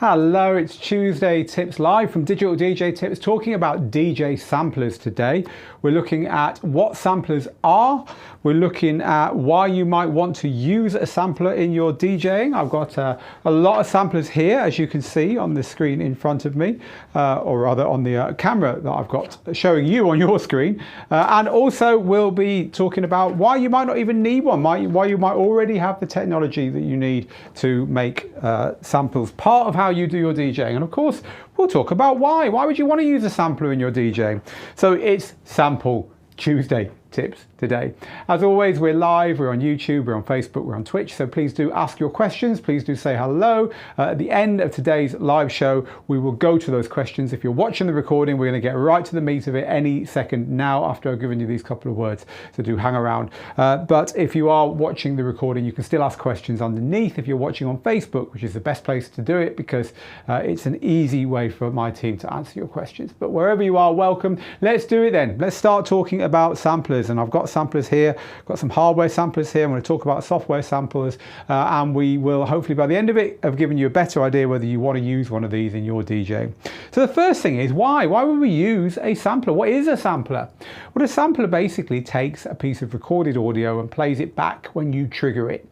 Hello, it's Tuesday Tips live from Digital DJ Tips, talking about DJ samplers today. We're looking at what samplers are. We're looking at why you might want to use a sampler in your DJing. I've got a lot of samplers here, as you can see on the screen in front of me, or rather on the camera that I've got showing you on your screen. And also we'll be talking about why you might not even need one, why you might already have the technology that you need to make samples part of how you do your DJing. And of course, we'll talk about why. Why would you want to use a sampler in your DJing? So it's Sample Tuesday Tips today. As always, we're live, we're on YouTube, we're on Facebook, we're on Twitch, so please do ask your questions, please do say hello. At the end of today's live show, we will go to those questions. If you're watching the recording, we're going to get right to the meat of it any second now after I've given you these couple of words, so do hang around. But if you are watching the recording, you can still ask questions underneath if you're watching on Facebook, which is the best place to do it because it's an easy way for my team to answer your questions. But wherever you are, welcome. Let's do it then. Let's start talking about samplers, and I've got samplers here, got some hardware samplers here. I'm going to talk about software samplers, and we will hopefully by the end of it have given you a better idea whether you want to use one of these in your DJing. So the first thing is why would we use a sampler? What is a sampler? Well, a sampler basically takes a piece of recorded audio and plays it back when you trigger it,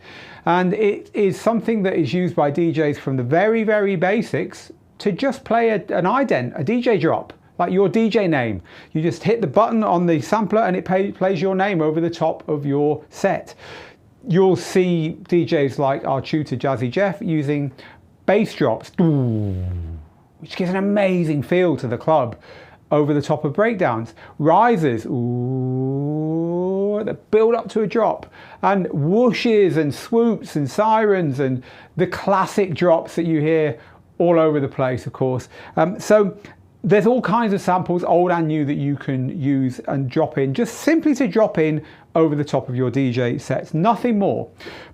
and it is something that is used by DJs from the very basics to just play an ident, a DJ drop, like your DJ name. You just hit the button on the sampler and it plays your name over the top of your set. You'll see DJs like our tutor Jazzy Jeff using bass drops, which gives an amazing feel to the club over the top of breakdowns. Risers, that build up to a drop, and whooshes and swoops and sirens and the classic drops that you hear all over the place, of course. So there's all kinds of samples, old and new, that you can use and drop in, just simply to drop in over the top of your DJ sets, nothing more.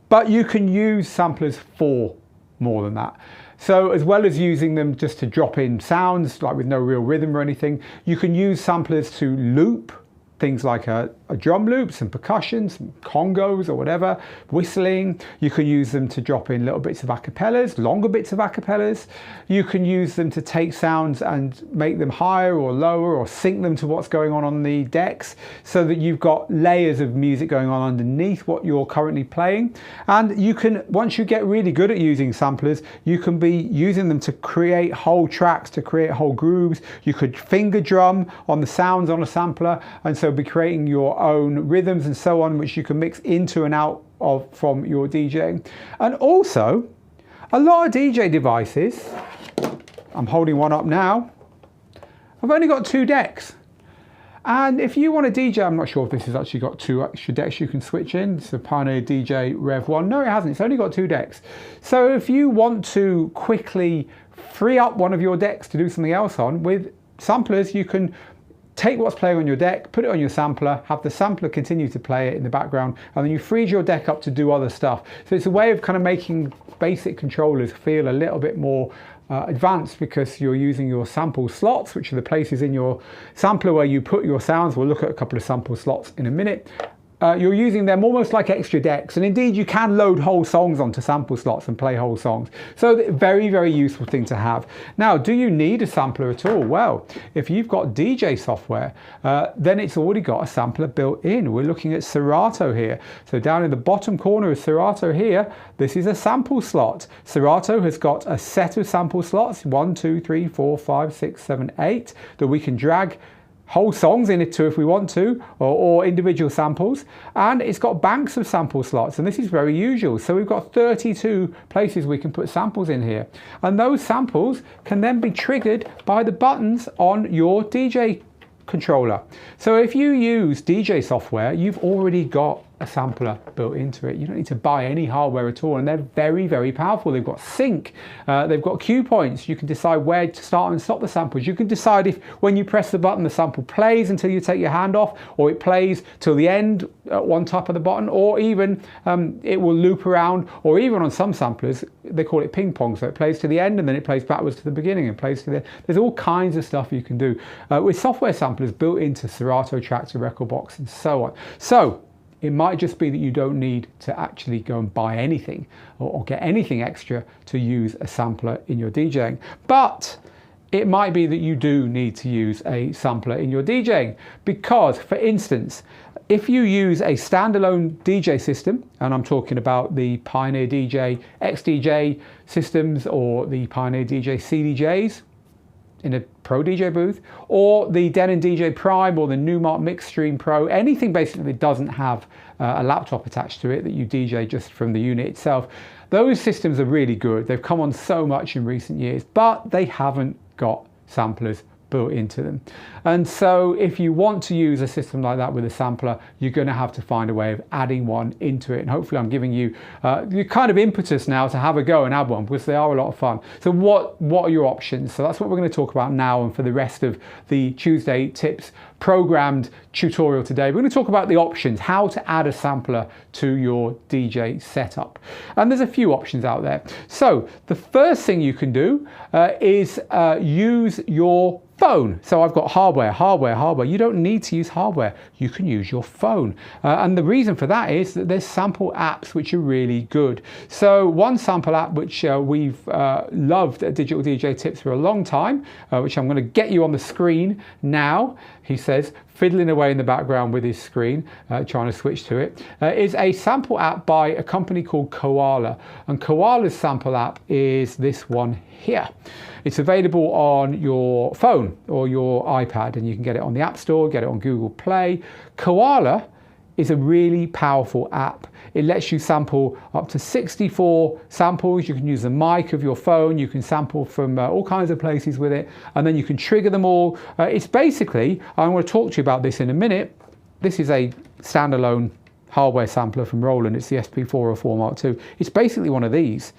But you can use samplers for more than that. So as well as using them just to drop in sounds, like with no real rhythm or anything, you can use samplers to loop things like a drum loop, some percussion, some congos or whatever, whistling. You can use them to drop in little bits of acapellas, longer bits of acapellas. You can use them to take sounds and make them higher or lower or sync them to what's going on the decks, so that you've got layers of music going on underneath what you're currently playing. And you can, once you get really good at using samplers, you can be using them to create whole tracks, to create whole grooves. You could finger drum on the sounds on a sampler, and so be creating your own rhythms and so on, which you can mix into and out of from your DJing. And also, a lot of DJ devices, I'm holding one up now, I've only got 2 decks. And if you want to DJ, I'm not sure if this has actually got 2 extra decks you can switch in. It's a Pioneer DJ Rev 1. No, it hasn't. It's only got 2 decks. So if you want to quickly free up one of your decks to do something else on, with samplers, you can take what's playing on your deck, put it on your sampler, have the sampler continue to play it in the background, and then you freeze your deck up to do other stuff. So it's a way of kind of making basic controllers feel a little bit more advanced, because you're using your sample slots, which are the places in your sampler where you put your sounds. We'll look at a couple of sample slots in a minute. You're using them almost like extra decks, and indeed you can load whole songs onto sample slots and play whole songs. So very useful thing to have. Now, do you need a sampler at all? Well, if you've got DJ software, then it's already got a sampler built in. We're looking at Serato here. So down in the bottom corner of Serato here, this is a sample slot. Serato has got a set of sample slots, 1, 2, 3, 4, 5, 6, 7, 8, that we can drag whole songs in it too if we want to, or individual samples. And it's got banks of sample slots, and this is very usual. So we've got 32 places we can put samples in here, and those samples can then be triggered by the buttons on your DJ controller. So if you use DJ software, you've already got a sampler built into it. You don't need to buy any hardware at all, and they're very powerful. They've got sync, they've got cue points. You can decide where to start and stop the samples. You can decide if when you press the button the sample plays until you take your hand off, or it plays till the end at one tap of the button, or even it will loop around, or even on some samplers they call it ping pong, so it plays to the end and then it plays backwards to the beginning and plays to the end. There's all kinds of stuff you can do with software samplers built into Serato Tractor, Record Box and so on. So It might just be that you don't need to actually go and buy anything or get anything extra to use a sampler in your DJing. But it might be that you do need to use a sampler in your DJing because, for instance, if you use a standalone DJ system, and I'm talking about the Pioneer DJ XDJ systems or the Pioneer DJ CDJs in a Pro DJ booth, or the Denon DJ Prime or the Numark Mixstream Pro, anything basically that doesn't have a laptop attached to it, that you DJ just from the unit itself, those systems are really good. They've come on so much in recent years, but they haven't got samplers built into them. And so if you want to use a system like that with a sampler, you're going to have to find a way of adding one into it. And hopefully I'm giving you the kind of impetus now to have a go and add one, because they are a lot of fun. So what are your options? So that's what we're going to talk about now and for the rest of the Tuesday Tips programmed tutorial today. We're going to talk about the options, how to add a sampler to your DJ setup. And there's a few options out there. So the first thing you can do is use your phone. So I've got hardware. You don't need to use hardware. You can use your phone. And the reason for that is that there's sample apps which are really good. So one sample app which we've loved at Digital DJ Tips for a long time, which I'm going to get you on the screen now, he says, fiddling away in the background with his screen, trying to switch to it, is a sample app by a company called Koala. And Koala's sample app is this one here. It's available on your phone or your iPad, and you can get it on the App Store, get it on Google Play. Koala is a really powerful app. It lets you sample up to 64 samples. You can use the mic of your phone. You can sample from all kinds of places with it, and then you can trigger them all. It's basically, I'm going to talk to you about this in a minute. This is a standalone hardware sampler from Roland. It's the SP404 Mark II. It's basically one of these.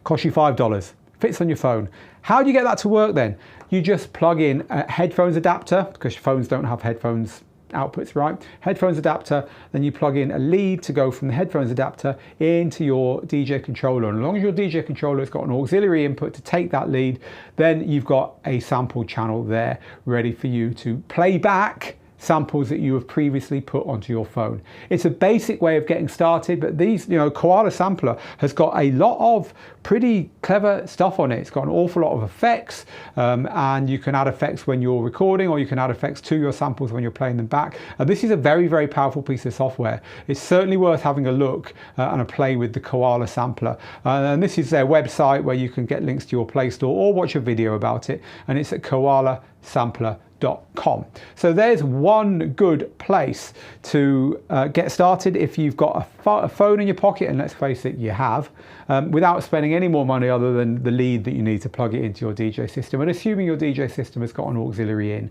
Costs you $5. Fits on your phone. How do you get that to work then? You just plug in a headphones adapter, because your phones don't have headphones outputs, right? Headphones adapter, then you plug in a lead to go from the headphones adapter into your DJ controller. And as long as your DJ controller has got an auxiliary input to take that lead, then you've got a sample channel there ready for you to play back samples that you have previously put onto your phone. It's a basic way of getting started, but these, Koala Sampler has got a lot of pretty clever stuff on it. It's got an awful lot of effects, and you can add effects when you're recording, or you can add effects to your samples when you're playing them back. This is a very, very powerful piece of software. It's certainly worth having a look and a play with the Koala Sampler. And this is their website where you can get links to your Play Store or watch a video about it, and it's at koalasampler.com. So there's one good place to get started if you've got a phone in your pocket, and let's face it, you have, without spending any more money other than the lead that you need to plug it into your DJ system. And assuming your DJ system has got an auxiliary in,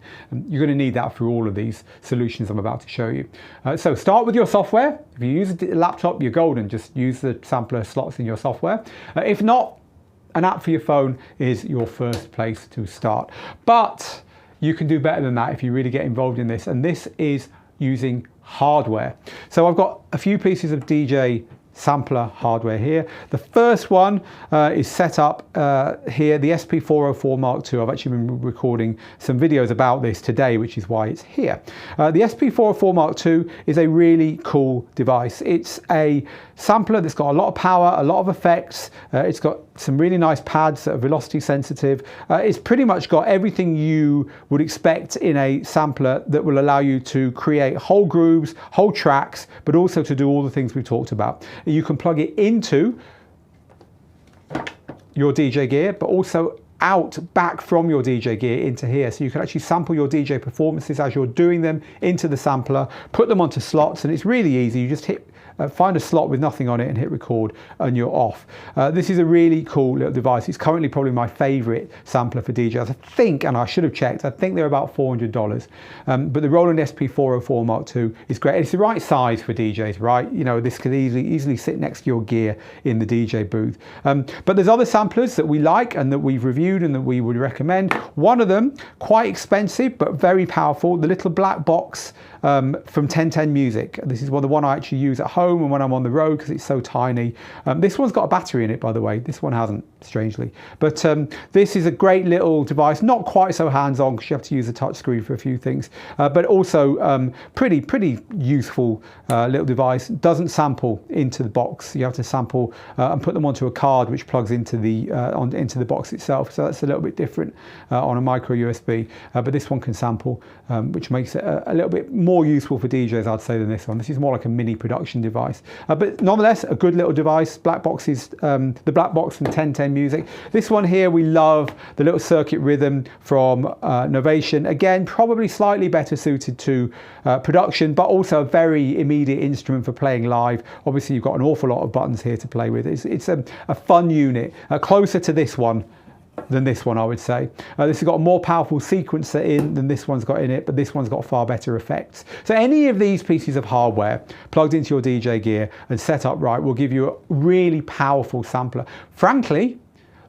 you're going to need that for all of these solutions I'm about to show you. So start with your software. If you use a laptop, you're golden. Just use the sampler slots in your software. If not, an app for your phone is your first place to start. But you can do better than that if you really get involved in this, and this is using hardware. So I've got a few pieces of DJ sampler hardware here. The first one is set up here, the SP404 Mark II. I've actually been recording some videos about this today, which is why it's here. The SP404 Mark II is a really cool device. It's a sampler that's got a lot of power, a lot of effects. It's got some really nice pads that are velocity sensitive. It's pretty much got everything you would expect in a sampler that will allow you to create whole grooves, whole tracks, but also to do all the things we've talked about. You can plug it into your DJ gear, but also back from your DJ gear into here. So you can actually sample your DJ performances as you're doing them into the sampler, put them onto slots, and it's really easy. You just find a slot with nothing on it and hit record, and you're off. This is a really cool little device. It's currently probably my favorite sampler for DJs. I think, and I should have checked, I think they're about $400. But the Roland SP404 Mark II is great. It's the right size for DJs, right? This could easily sit next to your gear in the DJ booth. But there's other samplers that we like and that we've reviewed and that we would recommend. One of them, quite expensive but very powerful, the little black box from 1010 Music. This is the one I actually use at home and when I'm on the road because it's so tiny. This one's got a battery in it, by the way. This one hasn't, strangely. But this is a great little device, not quite so hands-on because you have to use a touch screen for a few things, but also pretty useful little device. Doesn't sample into the box. You have to sample and put them onto a card which plugs into the box itself. So that's a little bit different on a micro USB. But this one can sample, which makes it a little bit more useful for DJs, I'd say, than this one. This is more like a mini production device. But nonetheless, a good little device. Black box is the black box from 1010 Music. This one here, we love the little circuit rhythm from Novation. Again, probably slightly better suited to production, but also a very immediate instrument for playing live. Obviously, you've got an awful lot of buttons here to play with. It's a fun unit, closer to this one than this one, I would say. This has got a more powerful sequencer in than this one's got in it, but this one's got far better effects. So any of these pieces of hardware plugged into your DJ gear and set up right will give you a really powerful sampler. Frankly,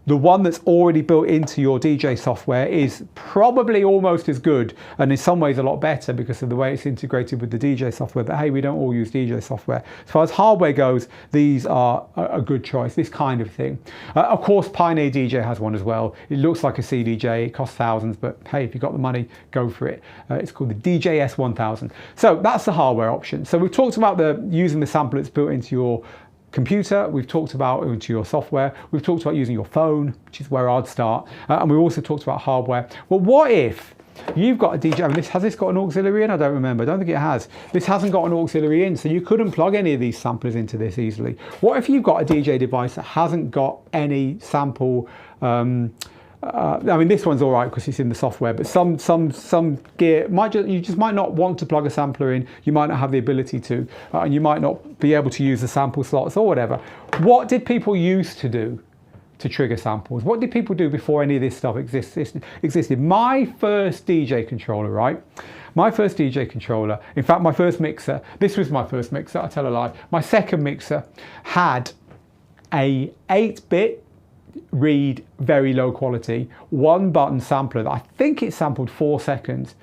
the one that's already built into your DJ software is probably almost as good, and in some ways a lot better because of the way it's integrated with the DJ software. But hey, we don't all use DJ software. As far as hardware goes, these are a good choice, this kind of thing. Of course, Pioneer DJ has one as well. It looks like a CDJ, it costs thousands, but hey, if you've got the money, go for it. It's called the DJS 1000. So that's the hardware option. So we've talked about using the sampler that's built into your computer, we've talked about into your software, we've talked about using your phone, which is where I'd start, and we've also talked about hardware. Well, what if you've got a DJ, I mean, has this got an auxiliary in? I don't remember, I don't think it has. This hasn't got an auxiliary in, so you couldn't plug any of these samplers into this easily. What if you've got a DJ device that hasn't got any sample, I mean, this one's all right because it's in the software, but some gear you just might not want to plug a sampler in. You might not have the ability to, and you might not be able to use the sample slots or whatever. What did people used to do to trigger samples? What did people do before any of this stuff existed? My first DJ controller, right? My first DJ controller, in fact, my first mixer. This was my first mixer. I tell a lie. My second mixer had a 8-bit. Read, very low quality, 1-button sampler that I think it sampled 4 seconds.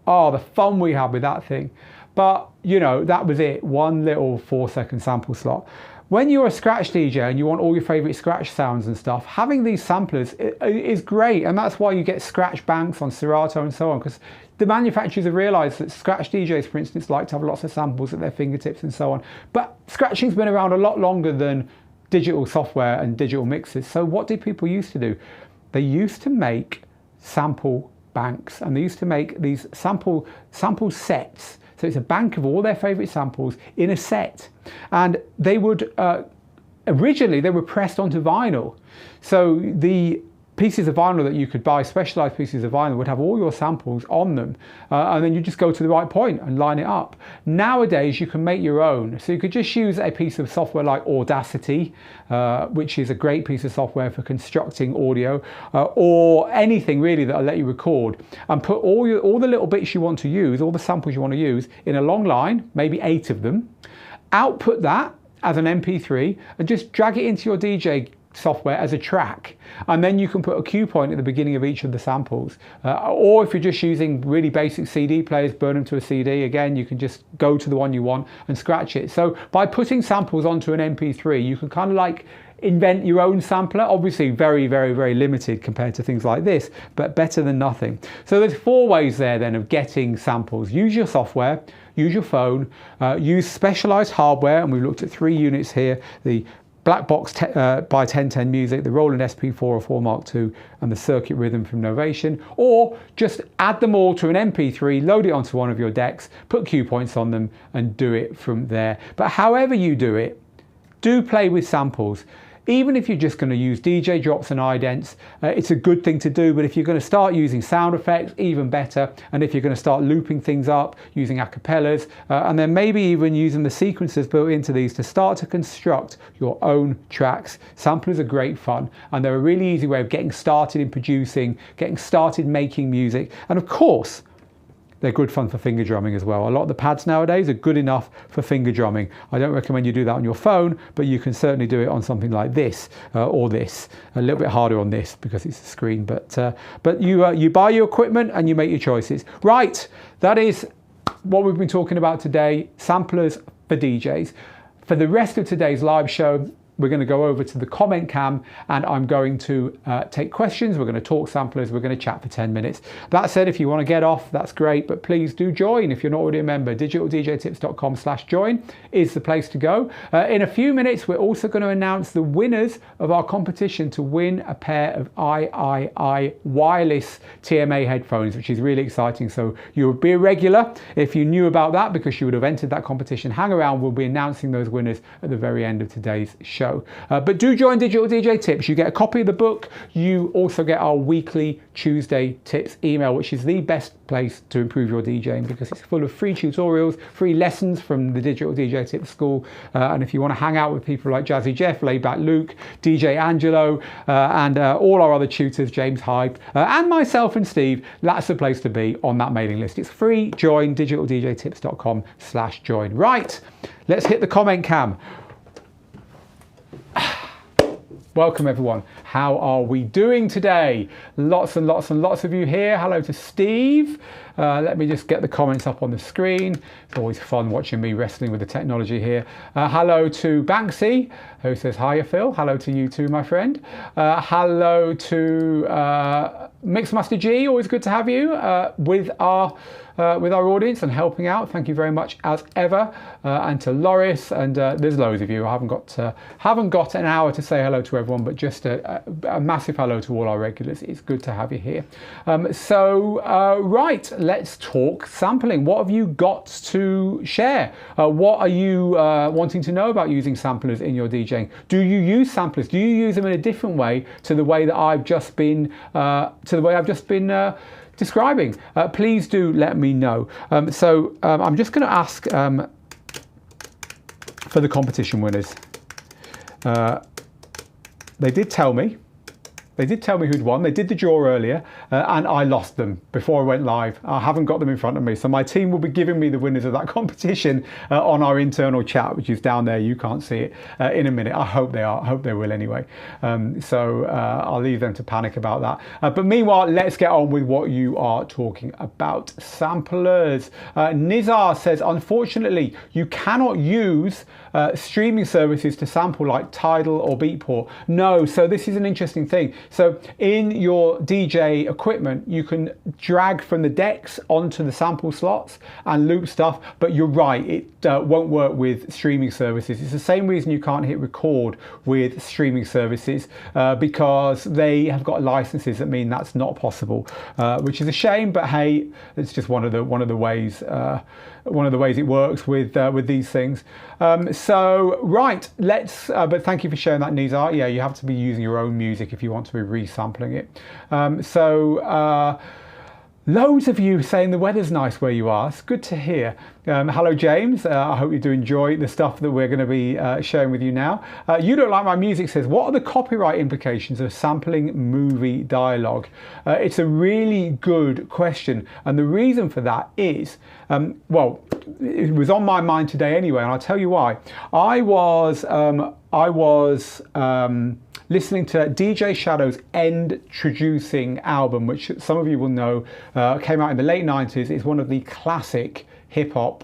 Oh, the fun we had with that thing. But you know, that was it, one little 4-second sample slot. When you're a scratch DJ and you want all your favorite scratch sounds and stuff, having these samplers is great, and that's why you get scratch banks on Serato and so on, because the manufacturers have realized that scratch DJs, for instance, like to have lots of samples at their fingertips and so on. But scratching's been around a lot longer than digital software and digital mixes. So what did people used to do? They used to make sample banks, and they used to make these sample sets. So it's a bank of all their favorite samples in a set, and they would originally they were pressed onto vinyl. So the pieces of vinyl that you could buy, specialized pieces of vinyl, would have all your samples on them, and then you just go to the right point and line it up. Nowadays you can make your own, so you could just use a piece of software like Audacity, which is a great piece of software for constructing audio, or anything really that'll let you record, and put all the little bits you want to use, all the samples you want to use, in a long line, maybe 8 of them, output that as an MP3, and just drag it into your DJ software as a track, and then you can put a cue point at the beginning of each of the samples, or if you're just using really basic CD players, burn them to a CD. Again, you can just go to the one you want and scratch it. So by putting samples onto an MP3, you can kind of like invent your own sampler. Obviously very, very, very limited compared to things like this, but better than nothing. So there's 4 ways there then of getting samples. Use your software, use your phone, use specialized hardware, and we've looked at 3 units here: the Black Box by 1010 Music, the Roland SP404 Mark II, and the Circuit Rhythm from Novation. Or just add them all to an MP3, load it onto one of your decks, put cue points on them, and do it from there. But however you do it, do play with samples. Even if you're just going to use DJ drops and idents, it's a good thing to do. But if you're going to start using sound effects, even better. And if you're going to start looping things up, using acapellas, and then maybe even using the sequencers built into these to start to construct your own tracks, samplers are great fun. And they're a really easy way of getting started in producing, getting started making music. And of course, they're good fun for finger drumming as well. A lot of the pads nowadays are good enough for finger drumming. I don't recommend you do that on your phone, but you can certainly do it on something like this or this. A little bit harder on this because it's a screen, but you buy your equipment and you make your choices. Right, that is what we've been talking about today, samplers for DJs. For the rest of today's live show, we're going to go over to the comment cam and I'm going to take questions. We're going to talk samplers. We're going to chat for 10 minutes. That said, if you want to get off, that's great, but please do join. If you're not already a member, digitaldjtips.com/join is the place to go. In a few minutes, we're also going to announce the winners of our competition to win a pair of III wireless TMA headphones, which is really exciting. So you'll be a regular if you knew about that, because you would have entered that competition. Hang around. We'll be announcing those winners at the very end of today's show. But do join Digital DJ Tips. You get a copy of the book. You also get our weekly Tuesday tips email, which is the best place to improve your DJing, because it's full of free tutorials, free lessons from the Digital DJ Tips School. And if you want to hang out with people like Jazzy Jeff, Layback Luke, DJ Angelo, and all our other tutors, James Hype, and myself and Steve, that's the place to be on that mailing list. It's free. Join digitaldjtips.com/join. Right, let's hit the comment cam. Welcome everyone. How are we doing today? Lots and lots and lots of you here. Hello to Steve. Let me just get the comments up on the screen. It's always fun watching me wrestling with the technology here. Hello to Banksy, who says, hiya Phil. Hello to you too, my friend. Hello to Mixmaster G, always good to have you with our audience and helping out. Thank you very much as ever. And to Loris, and there's loads of you. I haven't got an hour to say hello to everyone, but just a massive hello to all our regulars. It's good to have you here. Right, let's talk sampling. What have you got to share? What are you wanting to know about using samplers in your DJing? Do you use samplers? Do you use them in a different way to the way that I've just been describing? Please do let me know. I'm just going to ask for the competition winners. They did tell me who'd won. They did the draw earlier, and I lost them before I went live. I haven't got them in front of me. So my team will be giving me the winners of that competition on our internal chat, which is down there. You can't see it in a minute. I hope they are. I hope they will anyway. I'll leave them to panic about that. But meanwhile, let's get on with what you are talking about. Samplers. Nizar says, unfortunately, you cannot use streaming services to sample like Tidal or Beatport. No, so this is an interesting thing. So in your DJ equipment, you can drag from the decks onto the sample slots and loop stuff, but you're right, it won't work with streaming services. It's the same reason you can't hit record with streaming services, because they have got licenses that mean that's not possible, which is a shame, but hey, it's just one of the ways it works with these things. Right, let's. But thank you for sharing that, Nizar. Yeah, you have to be using your own music if you want to be resampling it. Loads of you saying the weather's nice where you are. It's good to hear. Hello, James. I hope you do enjoy the stuff that we're going to be sharing with you now. You Don't Like My Music says, what are the copyright implications of sampling movie dialogue? It's a really good question. And the reason for that is, well, it was on my mind today anyway, and I'll tell you why. I was listening to DJ Shadow's Introducing album, which some of you will know came out in the late 90s. It's one of the classic hip-hop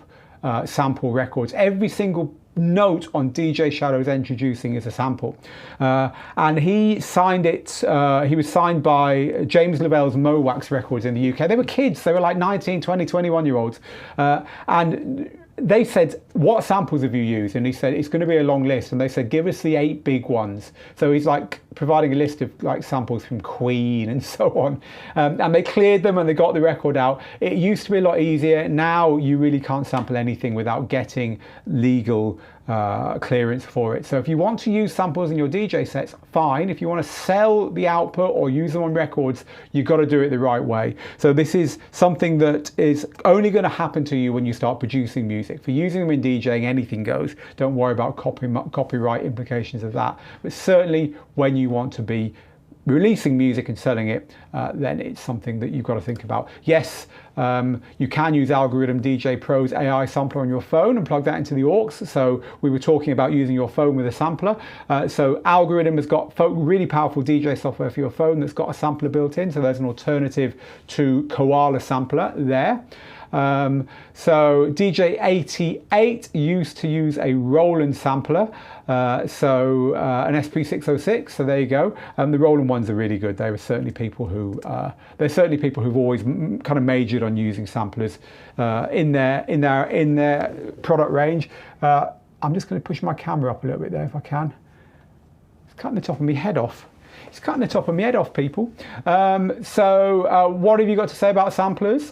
sample records. Every single note on DJ Shadow's Introducing is a sample. And he signed it, he was signed by James Lavelle's Mowax Records in the UK. They were kids, they were like 19, 20, 21-year-olds. And they said, what samples have you used? And he said, it's going to be a long list. And they said, give us the 8 big ones. So he's like providing a list of like samples from Queen and so on. And they cleared them and they got the record out. It used to be a lot easier. Now you really can't sample anything without getting legal clearance for it. So if you want to use samples in your DJ sets, fine. If you want to sell the output or use them on records, you've got to do it the right way. So this is something that is only going to happen to you when you start producing music. For using them in DJing, anything goes. Don't worry about copyright implications of that. But certainly when you want to be releasing music and selling it, then it's something that you've got to think about. Yes, you can use Algorithm DJ Pro's AI sampler on your phone and plug that into the aux. So we were talking about using your phone with a sampler. So Algorithm has got really powerful DJ software for your phone that's got a sampler built in. So there's an alternative to Koala Sampler there. So DJ88 used to use a Roland sampler, an SP606. So there you go. The Roland ones are really good. There are certainly people who there's certainly people who've always kind of majored on using samplers in their product range. I'm just going to push my camera up a little bit there if I can. It's cutting the top of my head off. It's cutting the top of my head off, people. What have you got to say about samplers?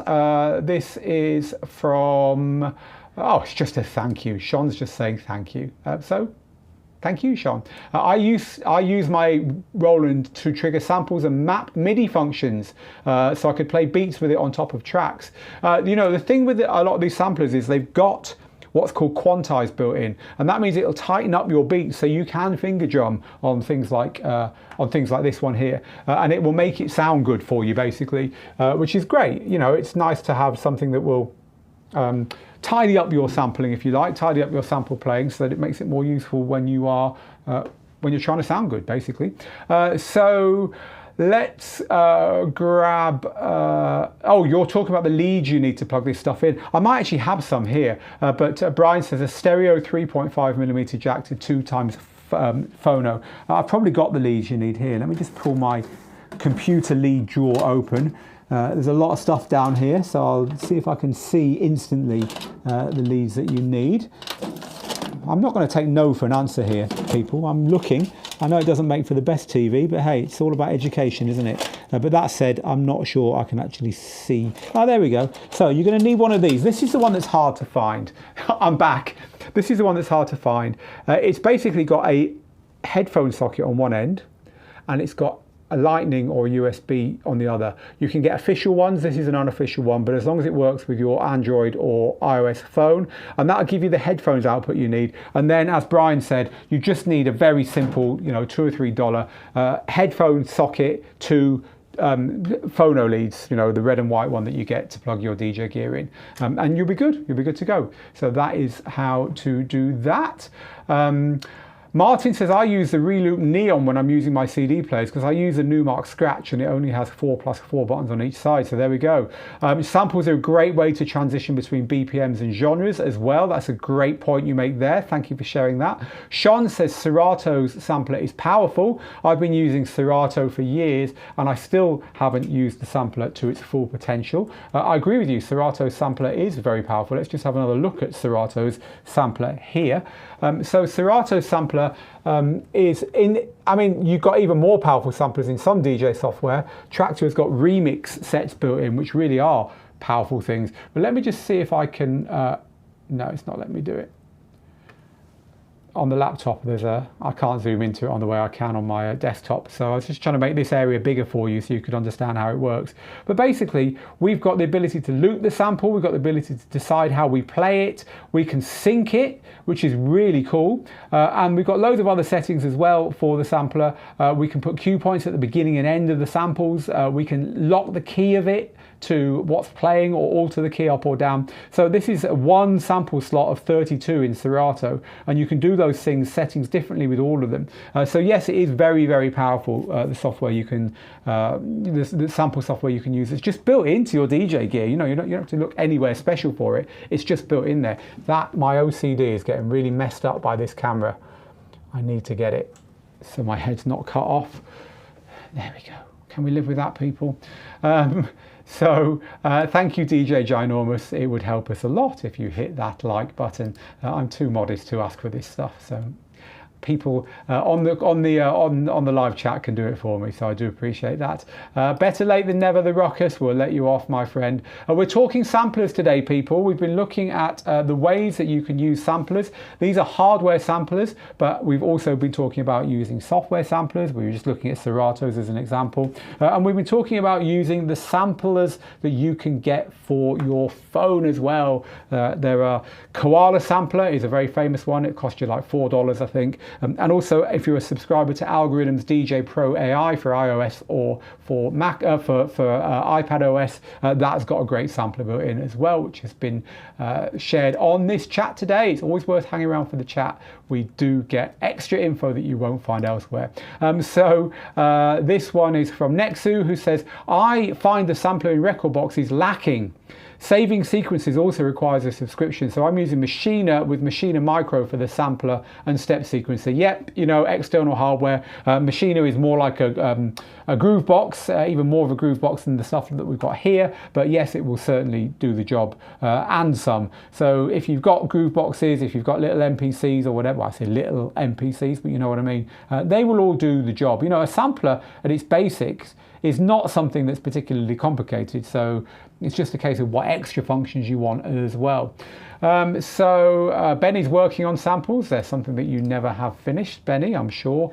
This is from, it's just a thank you. Sean's just saying thank you. So thank you, Sean. I use my Roland to trigger samples and map MIDI functions so I could play beats with it on top of tracks. The thing with a lot of these samplers is they've got what's called quantize built in, and that means it'll tighten up your beats so you can finger drum on things like this one here, and it will make it sound good for you basically, which is great. It's nice to have something that will tidy up your sampling, if you like, tidy up your sample playing so that it makes it more useful when you're trying to sound good basically. Let's grab, you're talking about the leads you need to plug this stuff in. I might actually have some here, but Brian says a stereo 3.5mm jack to 2x phono. I've probably got the leads you need here. Let me just pull my computer lead drawer open. There's a lot of stuff down here, so I'll see if I can see instantly the leads that you need. I'm not going to take no for an answer here, people. I'm looking. I know it doesn't make for the best TV, but hey, it's all about education, isn't it? But that said, I'm not sure I can actually see. Oh, there we go. So you're going to need one of these. This is the one that's hard to find. I'm back. This is the one that's hard to find. It's basically got a headphone socket on one end, and it's got a lightning or a USB on the other. You can get official ones. This is an unofficial one, but as long as it works with your Android or iOS phone, and that'll give you the headphones output you need. And then, as Brian said, you just need a very simple, $2 or $3 headphone socket to phono leads, the red and white one that you get to plug your DJ gear in, and you'll be good. You'll be good to go. So that is how to do that. Martin says, I use the Reloop Neon when I'm using my CD players because I use a Numark Scratch and it only has 4+4 buttons on each side. So there we go. Samples are a great way to transition between BPMs and genres as well. That's a great point you make there. Thank you for sharing that. Sean says Serato's sampler is powerful. I've been using Serato for years and I still haven't used the sampler to its full potential. I agree with you. Serato's sampler is very powerful. Let's just have another look at Serato's sampler here. So Serato's sampler you've got even more powerful samplers in some DJ software. Traktor has got remix sets built in, which really are powerful things. But let me just see if I can, no, it's not letting me do it. On the laptop, I can't zoom into it on the way I can on my desktop. So I was just trying to make this area bigger for you so you could understand how it works. But basically, we've got the ability to loop the sample. We've got the ability to decide how we play it. We can sync it, which is really cool. And we've got loads of other settings as well for the sampler. We can put cue points at the beginning and end of the samples. We can lock the key of it to what's playing or alter the key up or down. So this is one sample slot of 32 in Serato, and you can do those settings differently with all of them. So yes, it is very, very powerful. The software you can, the sample software you can use, it's just built into your DJ gear. You don't have to look anywhere special for it. It's just built in there. My OCD is getting really messed up by this camera. I need to get it so my head's not cut off. There we go. Can we live with that, people? Thank you, DJ Ginormous. It would help us a lot if you hit that like button. I'm too modest to ask for this stuff, so people on the live chat can do it for me, so I do appreciate that. Better late than never, the Ruckus. We'll let you off, my friend. We're talking samplers today, people. We've been looking at the ways that you can use samplers. These are hardware samplers, but we've also been talking about using software samplers. We were just looking at Serato's as an example, and we've been talking about using the samplers that you can get for your phone as well. There are Koala Sampler is a very famous one. It costs you like $4, I think. And also, if you're a subscriber to Algorithm's DJ Pro AI for iOS or for Mac, for iPad OS, that's got a great sampler built in as well, which has been shared on this chat today. It's always worth hanging around for the chat. We do get extra info that you won't find elsewhere. This one is from Nexu, who says, I find the sampler in Rekordbox is lacking. Saving sequences also requires a subscription. So I'm using Machina with Machina Micro for the sampler and step sequencer. Yep, you know, external hardware. Machina is more like a groove box, even more of a groove box than the stuff that we've got here. But yes, it will certainly do the job and some. So if you've got groove boxes, if you've got little MPCs or whatever, I say little MPCs, but you know what I mean, they will all do the job. You know, a sampler at its basics is not something that's particularly complicated, so it's just a case of what extra functions you want as well. Benny's working on samples. There's something that you never have finished, Benny, I'm sure.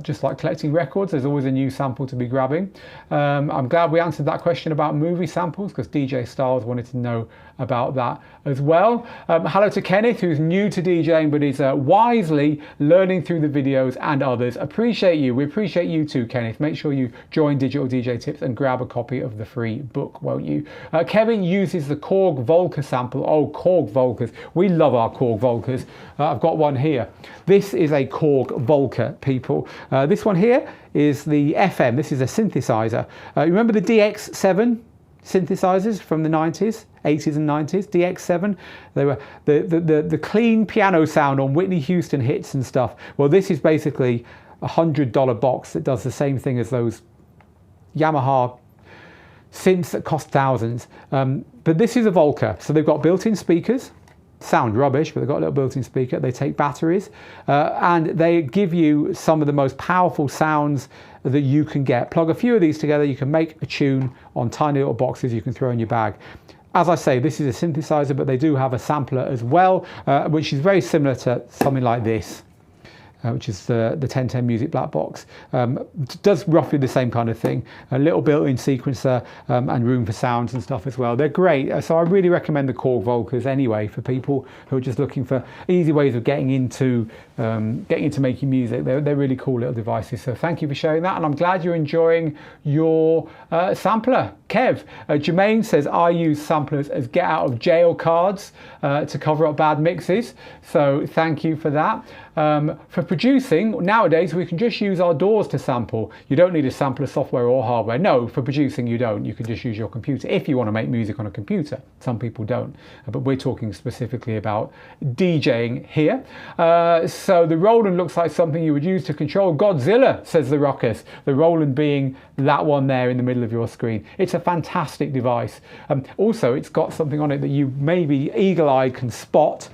Just like collecting records, there's always a new sample to be grabbing. I'm glad we answered that question about movie samples, because DJ Styles wanted to know about that as well. Hello to Kenneth, who's new to DJing but is wisely learning through the videos and others. Appreciate you. We appreciate you too, Kenneth. Make sure you join Digital DJ Tips and grab a copy of the free book, won't you? Kevin uses the Korg Volca sample. Oh, Korg Volcas. We love our Korg Volcas. I've got one here. This is a Korg Volca, people. This one here is the FM. This is a synthesizer. Remember the DX7 synthesizers from the 90s, 80s and 90s, DX7? They were the clean piano sound on Whitney Houston hits and stuff. Well, this is basically a $100 box that does the same thing as those Yamaha synths that cost thousands. But this is a Volca. So they've got built-in speakers. Sound rubbish, but they've got a little built-in speaker. They take batteries and they give you some of the most powerful sounds that you can get. Plug a few of these together, you can make a tune on tiny little boxes you can throw in your bag. As I say, this is a synthesizer, but they do have a sampler as well, which is very similar to something like this. Which is the 1010 Music Black Box. Does roughly the same kind of thing. A little built-in sequencer and room for sounds and stuff as well. They're great. So I really recommend the Korg Volcas anyway for people who are just looking for easy ways of getting into making music. They're really cool little devices. So thank you for sharing that, and I'm glad you're enjoying your sampler. Kev, Jermaine says, I use samplers as get out of jail cards to cover up bad mixes. So thank you for that. For producing, nowadays we can just use our DAWs to sample. You don't need a sampler software or hardware. No, for producing you don't. You can just use your computer if you want to make music on a computer. Some people don't, but we're talking specifically about DJing here. So the Roland looks like something you would use to control Godzilla, says the Ruckus. The Roland being that one there in the middle of your screen. It's a fantastic device. Also, it's got something on it that you maybe eagle-eyed can spot.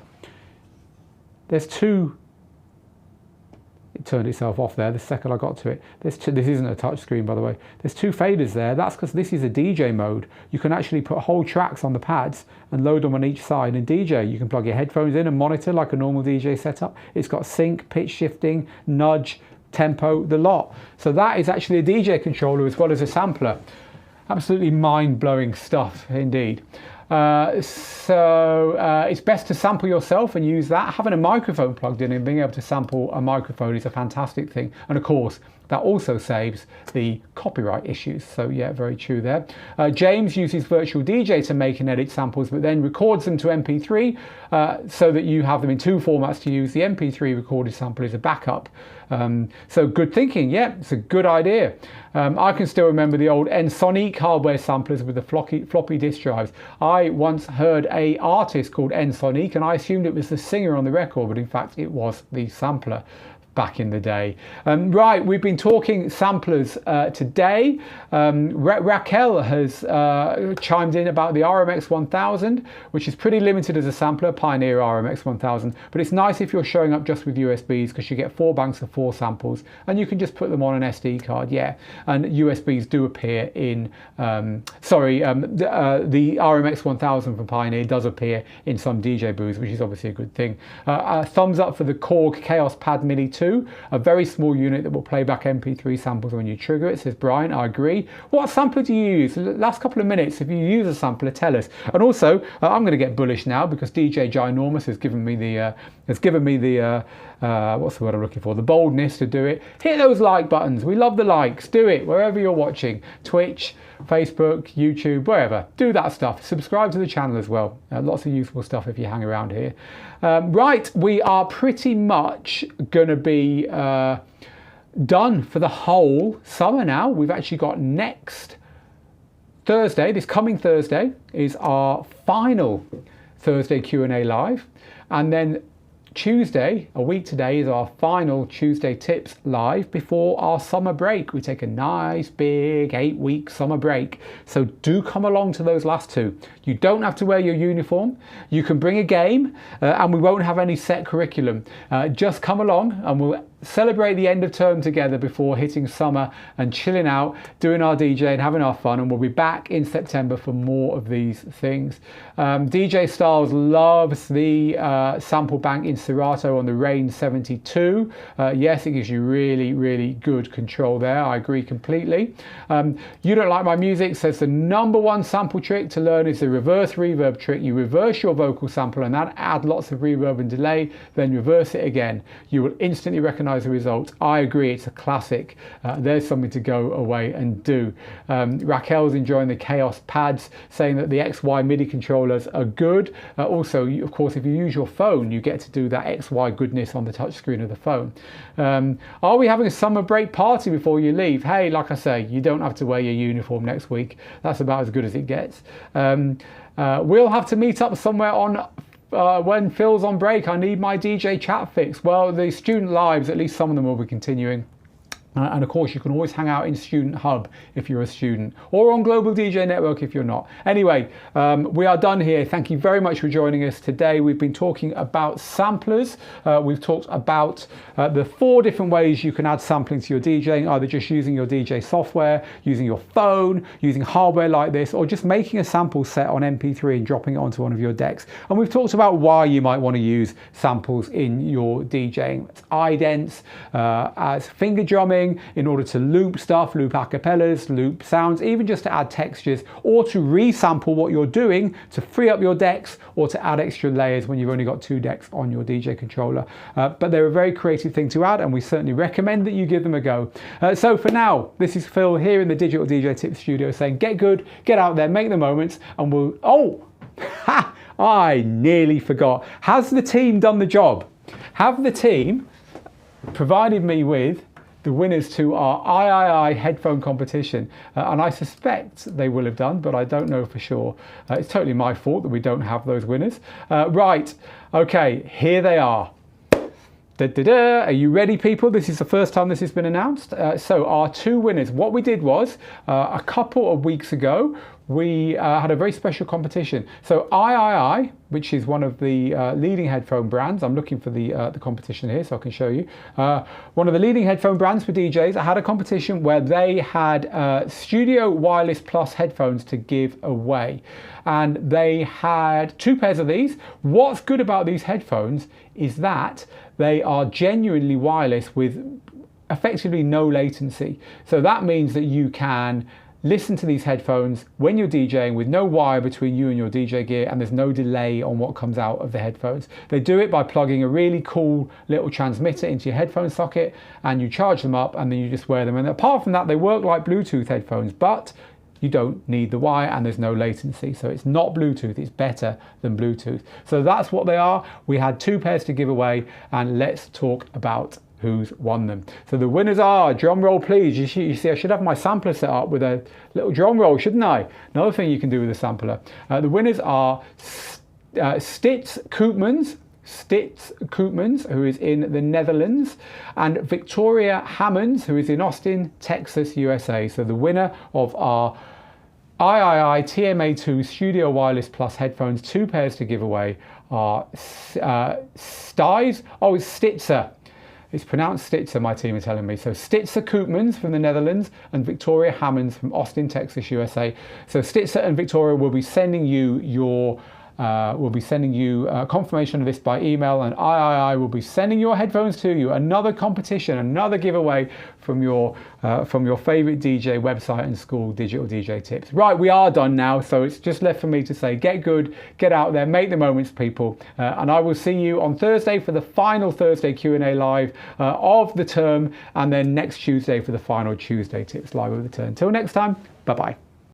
There's two. It turned itself off there the second I got to it. This isn't a touch screen, by the way. There's two faders there. That's because this is a DJ mode. You can actually put whole tracks on the pads and load them on each side. And DJ, you can plug your headphones in and monitor like a normal DJ setup. It's got sync, pitch shifting, nudge, tempo, the lot. So that is actually a DJ controller as well as a sampler. Absolutely mind-blowing stuff indeed. It's best to sample yourself and use that. Having a microphone plugged in and being able to sample a microphone is a fantastic thing. And of course, that also saves the copyright issues. So yeah, very true there. James uses Virtual DJ to make and edit samples, but then records them to MP3 so that you have them in two formats to use. The MP3 recorded sample is a backup. So good thinking, yeah, it's a good idea. I can still remember the old Ensoniq hardware samplers with the floppy disk drives. I once heard an artist called Ensoniq and I assumed it was the singer on the record, but in fact it was the sampler back in the day. Right, we've been talking samplers today. Raquel has chimed in about the RMX 1000, which is pretty limited as a sampler, Pioneer RMX 1000, but it's nice if you're showing up just with USBs because you get 4 banks of 4 samples and you can just put them on an SD card, yeah. And USBs do appear in, the RMX 1000 from Pioneer does appear in some DJ booths, which is obviously a good thing. Thumbs up for the Korg Chaos Pad Mini 2. A very small unit that will play back MP3 samples when you trigger it, says Brian. I agree. What sampler do you use? Last couple of minutes, if you use a sampler, tell us. And also, I'm going to get bullish now because DJ Ginormous has given me the what's the word I'm looking for? The boldness to do it. Hit those like buttons. We love the likes. Do it wherever you're watching. Twitch, Facebook, YouTube, wherever. Do that stuff. Subscribe to the channel as well. Lots of useful stuff if you hang around here. Right, we are pretty much going to be done for the whole summer now. We've actually got next Thursday, this coming Thursday, is our final Thursday Q&A live, and then Tuesday, a week today, is our final Tuesday Tips live before our summer break. We take a nice big 8-week summer break, so do come along to those last two. You don't have to wear your uniform. You can bring a game, and we won't have any set curriculum. Just come along and we'll celebrate the end of term together before hitting summer and chilling out, doing our DJ and having our fun, and we'll be back in September for more of these things. DJ Styles loves the sample bank in Serato on the Rain 72. Yes, it gives you really good control there. I agree completely. You Don't Like My Music says the #1 sample trick to learn is the reverse reverb trick. You reverse your vocal sample and that adds lots of reverb and delay, then reverse it again. You will instantly recognize the results. I agree, it's a classic. There's something to go away and do. Raquel's enjoying the Chaos pads, saying that the XY MIDI controllers are good. Also, of course, if you use your phone, you get to do that XY goodness on the touchscreen of the phone. Are we having a summer break party before you leave? Hey, like I say, you don't have to wear your uniform next week. That's about as good as it gets. We'll have to meet up somewhere on when Phil's on break. I need my DJ chat fixed. Well, the student lives, at least some of them will be continuing. And of course, you can always hang out in Student Hub if you're a student, or on Global DJ Network if you're not. Anyway, we are done here. Thank you very much for joining us today. We've been talking about samplers. We've talked about the 4 different ways you can add sampling to your DJing, either just using your DJ software, using your phone, using hardware like this, or just making a sample set on MP3 and dropping it onto one of your decks. And we've talked about why you might want to use samples in your DJing. It's idents, as finger drumming, in order to loop stuff, loop acapellas, loop sounds, even just to add textures, or to resample what you're doing to free up your decks, or to add extra layers when you've only got 2 decks on your DJ controller. But they're a very creative thing to add, and we certainly recommend that you give them a go. So for now, this is Phil here in the Digital DJ Tips studio saying get good, get out there, make the moments, and we'll... Oh! Ha! I nearly forgot. Has the team done the job? Have the team provided me with the winners to our III headphone competition? And I suspect they will have done, but I don't know for sure. It's totally my fault that we don't have those winners. Right, okay, here they are. Are you ready, people? This is the first time this has been announced. So our 2 winners, what we did was, a couple of weeks ago, we had a very special competition. So III, which is one of the leading headphone brands, I'm looking for the competition here so I can show you. One of the leading headphone brands for DJs, I had a competition where they had Studio Wireless Plus headphones to give away. And they had 2 pairs of these. What's good about these headphones is that they are genuinely wireless with effectively no latency. So that means that you can listen to these headphones when you're DJing with no wire between you and your DJ gear, and there's no delay on what comes out of the headphones. They do it by plugging a really cool little transmitter into your headphone socket, and you charge them up and then you just wear them. And apart from that, they work like Bluetooth headphones, but you don't need the wire and there's no latency. So it's not Bluetooth, it's better than Bluetooth. So that's what they are. We had 2 pairs to give away, and let's talk about who's won them. So the winners are, drum roll please. You see I should have my sampler set up with a little drum roll, shouldn't I? Another thing you can do with a sampler. The winners are Stits Koopmans, who is in the Netherlands, and Victoria Hammonds, who is in Austin, Texas, USA. So the winner of our III TMA2 Studio Wireless Plus headphones, 2 pairs to give away, are Styes. Oh, it's Stitzer. It's pronounced Stitzer, my team are telling me. So Stitzer Koopmans from the Netherlands and Victoria Hammonds from Austin, Texas, USA. So Stitzer and Victoria will be sending you your confirmation of this by email, and III will be sending your headphones to you. Another competition, another giveaway from your favorite DJ website and school, Digital DJ Tips. Right, we are done now, so it's just left for me to say get good, get out there, make the moments, people, and I will see you on Thursday for the final Thursday Q&A live of the term, and then next Tuesday for the final Tuesday Tips live of the term. Until next time, bye bye.